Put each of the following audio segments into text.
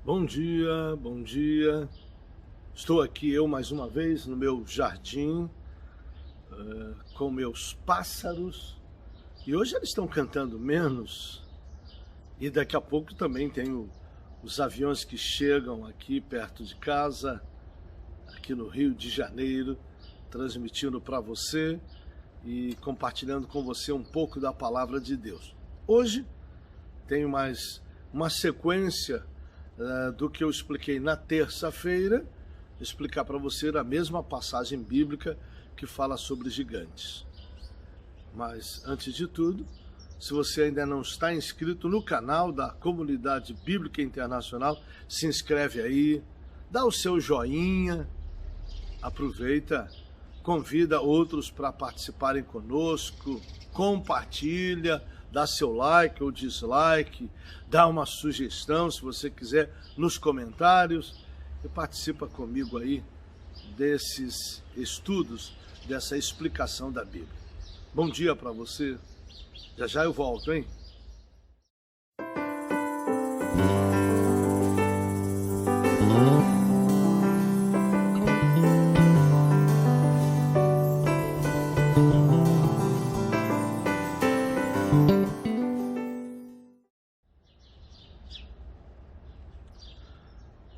Bom dia, bom dia. Estou aqui eu mais uma vez no meu jardim, com meus pássaros. E hoje eles estão cantando menos. E daqui a pouco também tenho os aviões que chegam aqui perto de casa, aqui no Rio de Janeiro, transmitindo para você e compartilhando com você um pouco da palavra de Deus. Hoje tenho mais uma sequência do que eu expliquei na terça-feira, explicar para você a mesma passagem bíblica que fala sobre gigantes. Mas, antes de tudo, se você ainda não está inscrito no canal da Comunidade Bíblica Internacional, se inscreve aí, dá o seu joinha, aproveita, convida outros para participarem conosco, compartilha, dá seu like ou dislike, dá uma sugestão se você quiser nos comentários e participa comigo aí desses estudos, dessa explicação da Bíblia. Bom dia para você. Já já eu volto, hein?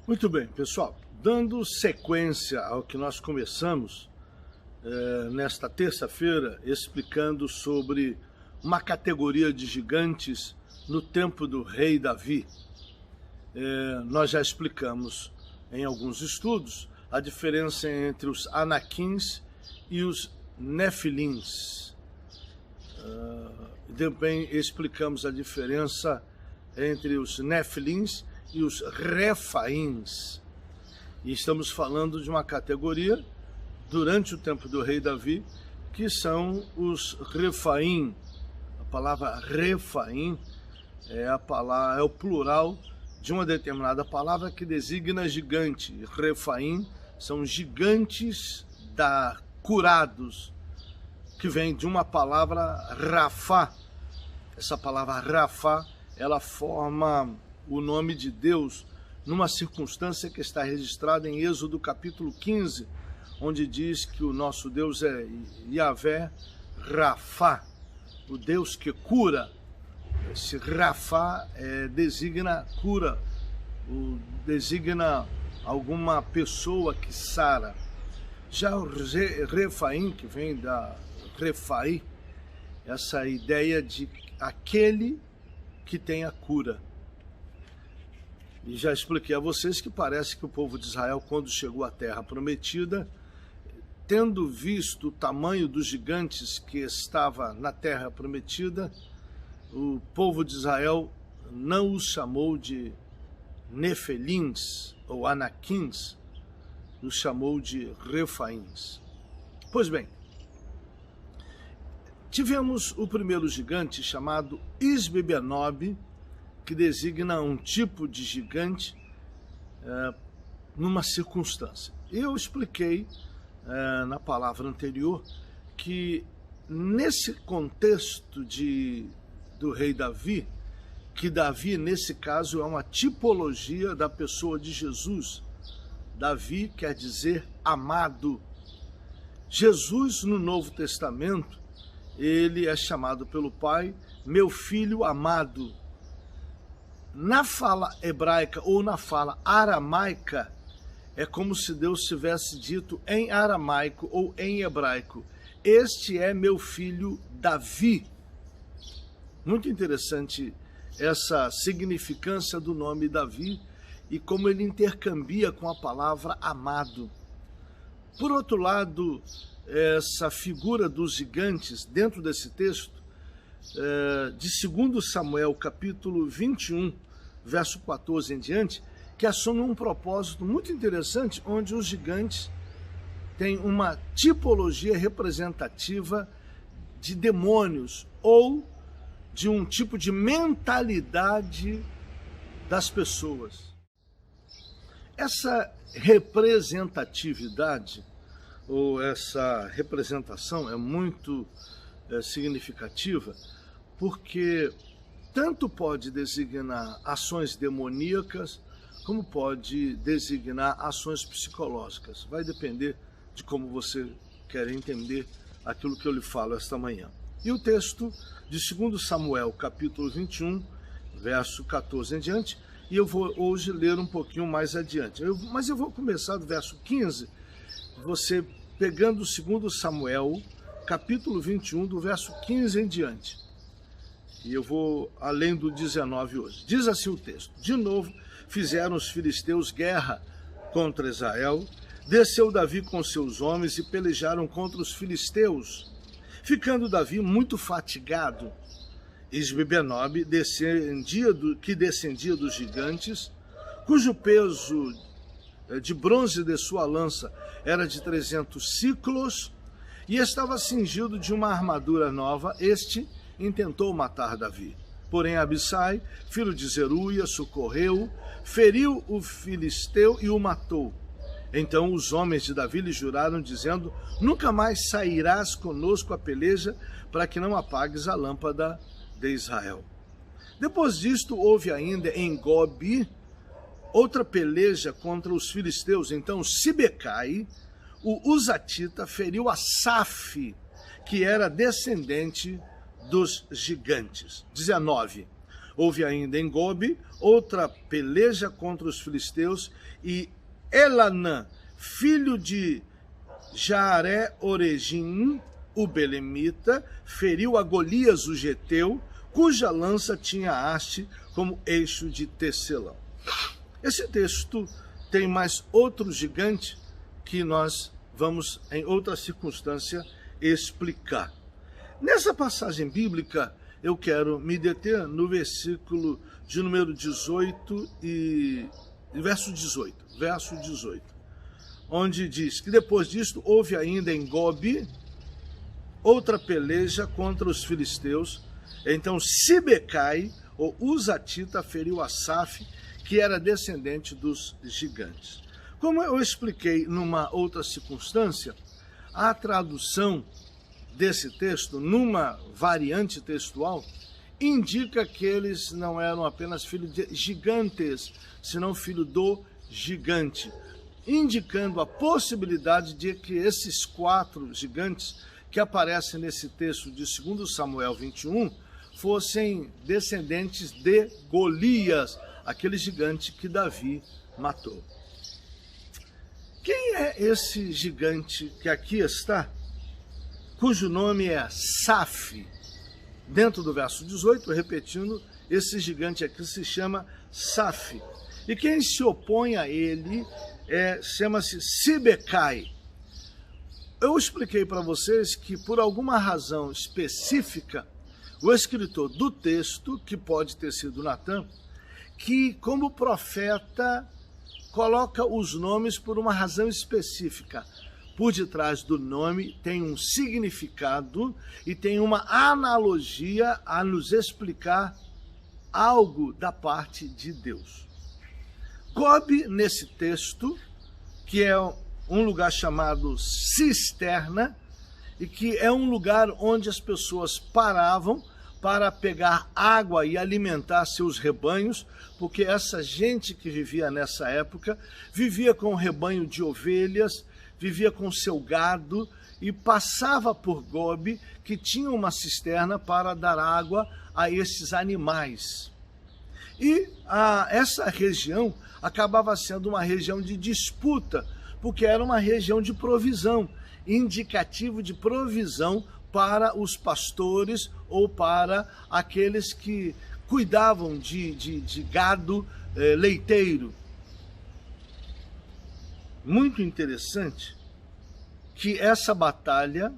Muito bem, pessoal, dando sequência ao que nós começamos nesta terça-feira, explicando sobre uma categoria de gigantes no tempo do rei Davi. Nós já explicamos em alguns estudos a diferença entre os Anaquins e os Nefilins. Também explicamos a diferença entre os Nefilins e os Refaíns. E estamos falando de uma categoria, durante o tempo do rei Davi, que são os Refaim. A palavra Refaim é o plural de uma determinada palavra que designa gigante. Refaim são gigantes curados, que vem de uma palavra Rafá. Essa palavra Rafá, ela forma o nome de Deus numa circunstância que está registrada em Êxodo capítulo 15, onde diz que o nosso Deus é Yahvé Rafá, o Deus que cura. Esse Rafá designa cura, designa alguma pessoa que sara. Já o Refaim, que vem da Refaí, essa ideia de aquele que tem a cura. E já expliquei a vocês que parece que o povo de Israel, quando chegou à Terra Prometida, tendo visto o tamanho dos gigantes que estava na Terra Prometida, o povo de Israel não os chamou de Nefelins ou Anaquins, os chamou de Refaíns. Pois bem, tivemos o primeiro gigante chamado Isbibenob, que designa um tipo de gigante numa circunstância. Eu expliquei na palavra anterior que nesse contexto do rei Davi, que Davi nesse caso é uma tipologia da pessoa de Jesus. Davi quer dizer amado. Jesus no Novo Testamento, ele é chamado pelo Pai, meu filho amado. Na fala hebraica ou na fala aramaica, é como se Deus tivesse dito em aramaico ou em hebraico: este é meu filho Davi. Muito interessante essa significância do nome Davi e como ele intercambia com a palavra amado. Por outro lado, essa figura dos gigantes, dentro desse texto, de 2 Samuel, capítulo 21, verso 14 em diante, que assume um propósito muito interessante, onde os gigantes têm uma tipologia representativa de demônios ou de um tipo de mentalidade das pessoas. Essa representatividade ou essa representação é muito significativa, porque tanto pode designar ações demoníacas, como pode designar ações psicológicas. Vai depender de como você quer entender aquilo que eu lhe falo esta manhã. E o texto de 2 Samuel, capítulo 21, verso 14 em diante, e eu vou hoje ler um pouquinho mais adiante. Mas eu vou começar do verso 15, você pegando 2 Samuel, capítulo 21, do verso 15 em diante. E eu vou além do 19 hoje. Diz assim o texto: de novo fizeram os filisteus guerra contra Israel, desceu Davi com seus homens e pelejaram contra os filisteus, ficando Davi muito fatigado. Isbi-Benob, que descendia dos gigantes, cujo peso de bronze de sua lança era de 300 ciclos, e estava cingido de uma armadura nova, este intentou matar Davi. Porém Abissai, filho de Zeruia, socorreu, feriu o filisteu e o matou. Então os homens de Davi lhe juraram, dizendo: nunca mais sairás conosco a peleja, para que não apagues a lâmpada de Israel. Depois disto, houve ainda em Gobi outra peleja contra os filisteus. Então Sibecai, o Uzatita, feriu Asaf, que era descendente dos gigantes. 19. Houve ainda em Gobi outra peleja contra os filisteus, e Elanã, filho de Jaare-Oregim, o belemita, feriu a Golias, o geteu, cuja lança tinha haste como eixo de tecelão. Esse texto tem mais outro gigante que nós vamos, em outra circunstância, explicar. Nessa passagem bíblica, eu quero me deter no versículo de número 18 e verso 18, onde diz que depois disto houve ainda em Gobi outra peleja contra os filisteus. Então Sibecai, o Uzatita, feriu Asaf, que era descendente dos gigantes. Como eu expliquei numa outra circunstância, a tradução desse texto, numa variante textual, indica que eles não eram apenas filhos de gigantes, senão filho do gigante, indicando a possibilidade de que esses 4 gigantes que aparecem nesse texto de 2 Samuel 21 fossem descendentes de Golias, aquele gigante que Davi matou. Quem é esse gigante que aqui está, cujo nome é Saf? Dentro do verso 18, repetindo, esse gigante aqui se chama Saf. E quem se opõe a ele chama-se Sibecai. Eu expliquei para vocês que, por alguma razão específica, o escritor do texto, que pode ter sido Natã, que como profeta coloca os nomes por uma razão específica. Por detrás do nome tem um significado e tem uma analogia a nos explicar algo da parte de Deus. Gobi, nesse texto, que é um lugar chamado cisterna, e que é um lugar onde as pessoas paravam para pegar água e alimentar seus rebanhos, porque essa gente que vivia nessa época vivia com um rebanho de ovelhas, vivia com seu gado e passava por Gobi, que tinha uma cisterna para dar água a esses animais. E essa região acabava sendo uma região de disputa, porque era uma região de provisão, indicativo de provisão para os pastores ou para aqueles que cuidavam de gado leiteiro. Muito interessante que essa batalha,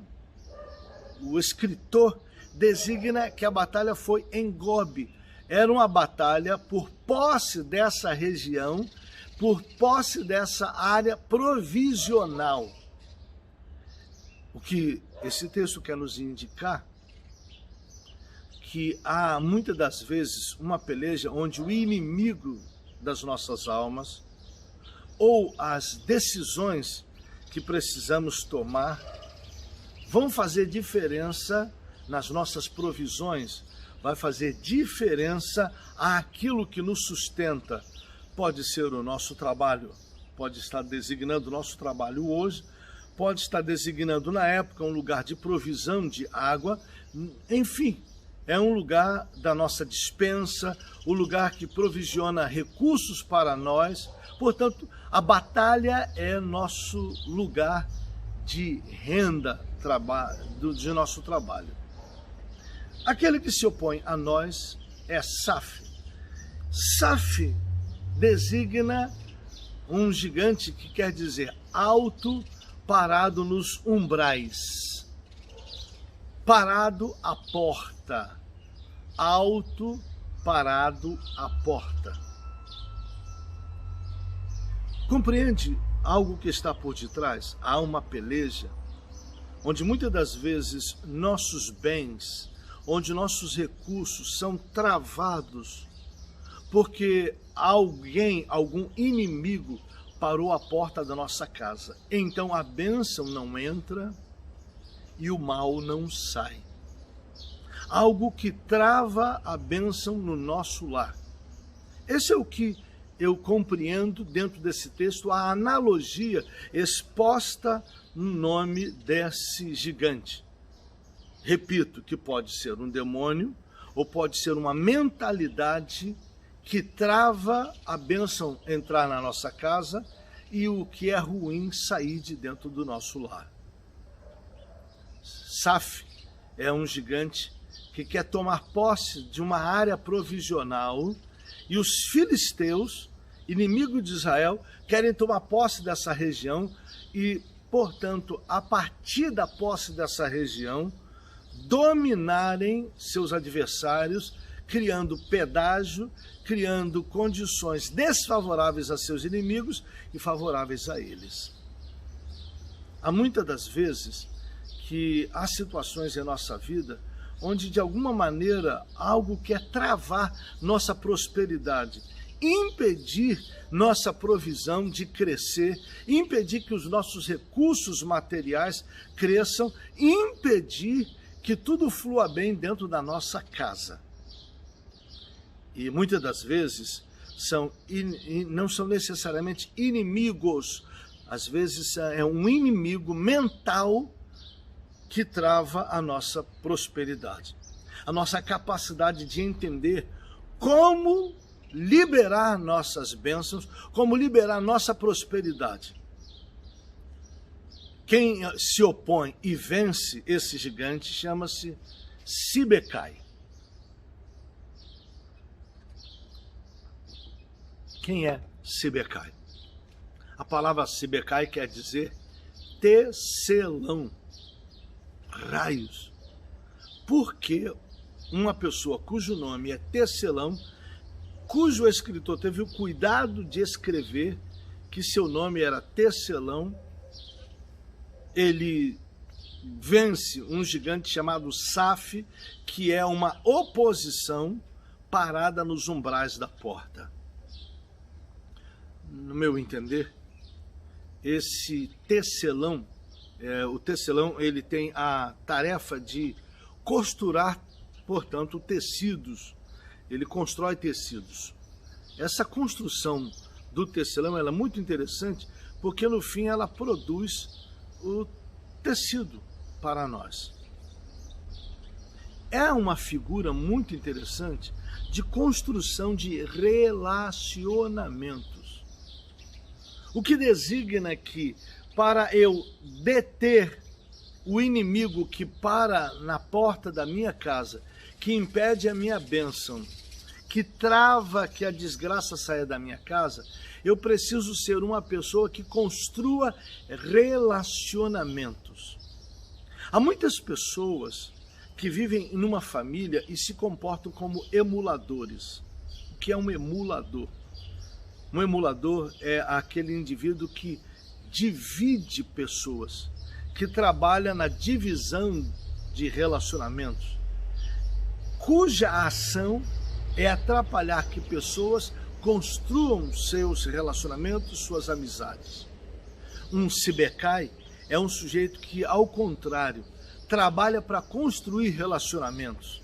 o escritor designa que a batalha foi em Gobi. Era uma batalha por posse dessa região, por posse dessa área provisional. O que esse texto quer nos indicar que há muitas das vezes uma peleja onde o inimigo das nossas almas ou as decisões que precisamos tomar vão fazer diferença nas nossas provisões, vai fazer diferença àquilo que nos sustenta. pode ser o nosso trabalho, pode estar designando o nosso trabalho hoje, pode estar designando na época um lugar de provisão de água, enfim, é um lugar da nossa despensa, o lugar que provisiona recursos para nós. Portanto, a batalha é nosso lugar de renda de nosso trabalho. Aquele que se opõe a nós é Saf. Saf designa um gigante que quer dizer alto, parado nos umbrais, parado à porta, alto, parado à porta. Compreende algo que está por detrás? Há uma peleja, onde muitas das vezes nossos bens, onde nossos recursos são travados, porque algum inimigo parou a porta da nossa casa. Então a bênção não entra e o mal não sai. Algo que trava a bênção no nosso lar. Esse é o que eu compreendo dentro desse texto, a analogia exposta no nome desse gigante. Repito, que pode ser um demônio ou pode ser uma mentalidade que trava a bênção entrar na nossa casa e o que é ruim sair de dentro do nosso lar. Saf é um gigante que quer tomar posse de uma área provisional e os filisteus, inimigos de Israel, querem tomar posse dessa região e, portanto, a partir da posse dessa região, dominarem seus adversários, criando pedágio, criando condições desfavoráveis a seus inimigos e favoráveis a eles. Há muitas das vezes que há situações em nossa vida onde, de alguma maneira, algo quer travar nossa prosperidade, impedir nossa provisão de crescer, impedir que os nossos recursos materiais cresçam, impedir que tudo flua bem dentro da nossa casa. E muitas das vezes não são necessariamente inimigos, às vezes é um inimigo mental que trava a nossa prosperidade, a nossa capacidade de entender como liberar nossas bênçãos, como liberar nossa prosperidade. Quem se opõe e vence esse gigante chama-se Sibecai. Quem é Sibecai? A palavra Sibecai quer dizer tecelão, raios. Porque uma pessoa cujo nome é tecelão, cujo escritor teve o cuidado de escrever que seu nome era tecelão, ele vence um gigante chamado Saf, que é uma oposição parada nos umbrais da porta. No meu entender, esse tecelão, o tecelão, ele tem a tarefa de costurar, portanto, tecidos. Ele constrói tecidos. Essa construção do tecelão ela é muito interessante, porque no fim ela produz o tecido para nós. É uma figura muito interessante de construção de relacionamentos. O que designa que, para eu deter o inimigo que para na porta da minha casa, que impede a minha bênção, que trava que a desgraça saia da minha casa, eu preciso ser uma pessoa que construa relacionamentos. Há muitas pessoas que vivem numa família e se comportam como emuladores. O que é um emulador? Um emulador é aquele indivíduo que divide pessoas, que trabalha na divisão de relacionamentos, cuja ação é atrapalhar que pessoas construam seus relacionamentos, suas amizades. Um Sibecai é um sujeito que, ao contrário, trabalha para construir relacionamentos.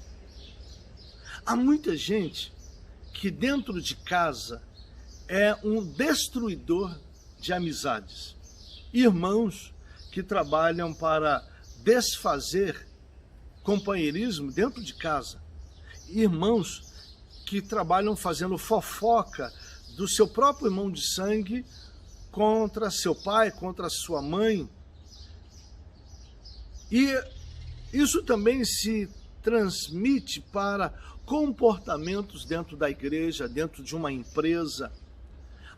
Há muita gente que dentro de casa é um destruidor de amizades. Irmãos que trabalham para desfazer companheirismo dentro de casa. Irmãos que trabalham fazendo fofoca do seu próprio irmão de sangue contra seu pai, contra sua mãe. E isso também se transmite para comportamentos dentro da igreja, dentro de uma empresa.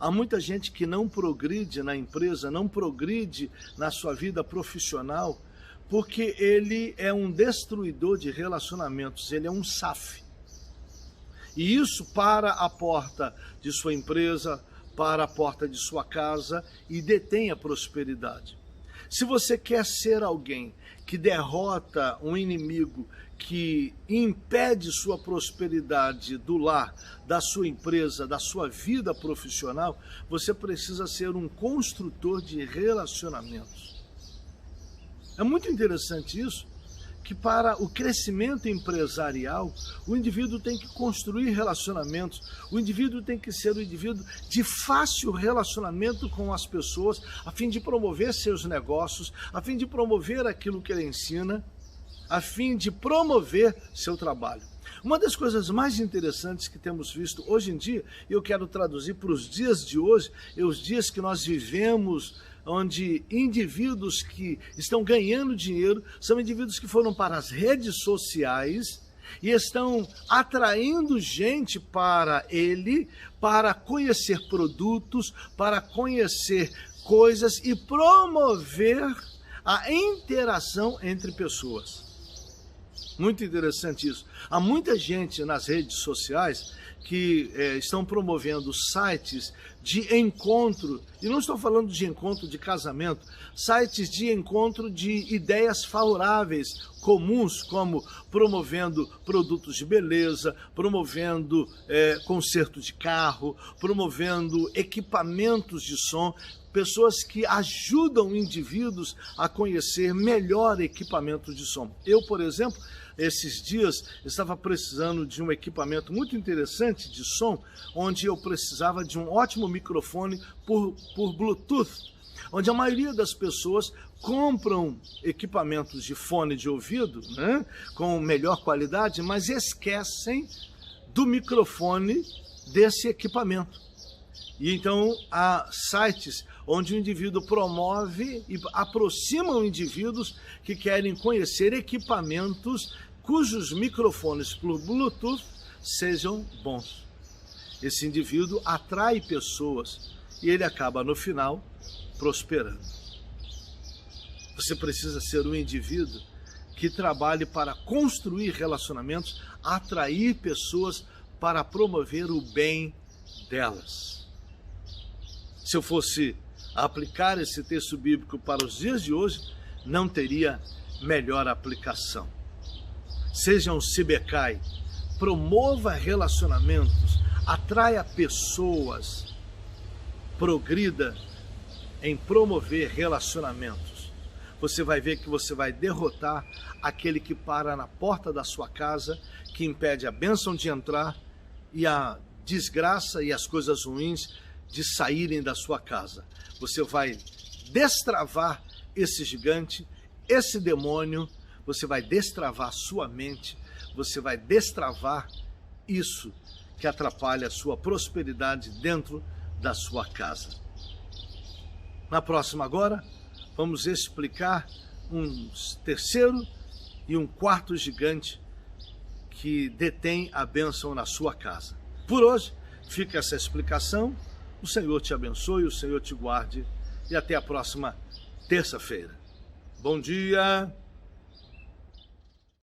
Há muita gente que não progride na empresa, não progride na sua vida profissional, porque ele é um destruidor de relacionamentos, ele é um SAF. E isso para a porta de sua empresa, para a porta de sua casa e detém a prosperidade. Se você quer ser alguém que derrota um inimigo, que impede sua prosperidade do lar, da sua empresa, da sua vida profissional, você precisa ser um construtor de relacionamentos. É muito interessante isso, que para o crescimento empresarial, o indivíduo tem que construir relacionamentos, o indivíduo tem que ser um indivíduo de fácil relacionamento com as pessoas, a fim de promover seus negócios, a fim de promover aquilo que ele ensina, a fim de promover seu trabalho. Uma das coisas mais interessantes que temos visto hoje em dia, e eu quero traduzir para os dias de hoje, e os dias que nós vivemos, onde indivíduos que estão ganhando dinheiro são indivíduos que foram para as redes sociais e estão atraindo gente para ele, para conhecer produtos, para conhecer coisas e promover a interação entre pessoas. Muito interessante isso. Há muita gente nas redes sociais que estão promovendo sites de encontro, e não estou falando de encontro de casamento, sites de encontro de ideias favoráveis, comuns, como promovendo produtos de beleza, promovendo conserto de carro, promovendo equipamentos de som, pessoas que ajudam indivíduos a conhecer melhor equipamentos de som. Eu, por exemplo, esses dias estava precisando de um equipamento muito interessante de som, onde eu precisava de um ótimo microfone por Bluetooth, onde a maioria das pessoas compram equipamentos de fone de ouvido, né, com melhor qualidade, mas esquecem do microfone desse equipamento. E então há sites onde o indivíduo promove e aproximam indivíduos que querem conhecer equipamentos cujos microfones por Bluetooth sejam bons. Esse indivíduo atrai pessoas e ele acaba no final prosperando. Você precisa ser um indivíduo que trabalhe para construir relacionamentos, atrair pessoas para promover o bem delas. Se eu fosse aplicar esse texto bíblico para os dias de hoje, não teria melhor aplicação. Seja um Sibecai, promova relacionamentos, atraia pessoas, progrida em promover relacionamentos. Você vai ver que você vai derrotar aquele que para na porta da sua casa, que impede a bênção de entrar e a desgraça e as coisas ruins de saírem da sua casa. Você vai destravar esse gigante, esse demônio, você vai destravar sua mente, você vai destravar isso que atrapalha a sua prosperidade dentro da sua casa. Na próxima agora, vamos explicar um terceiro e um quarto gigante que detém a bênção na sua casa. Por hoje, fica essa explicação. O Senhor te abençoe, o Senhor te guarde e até a próxima terça-feira. Bom dia!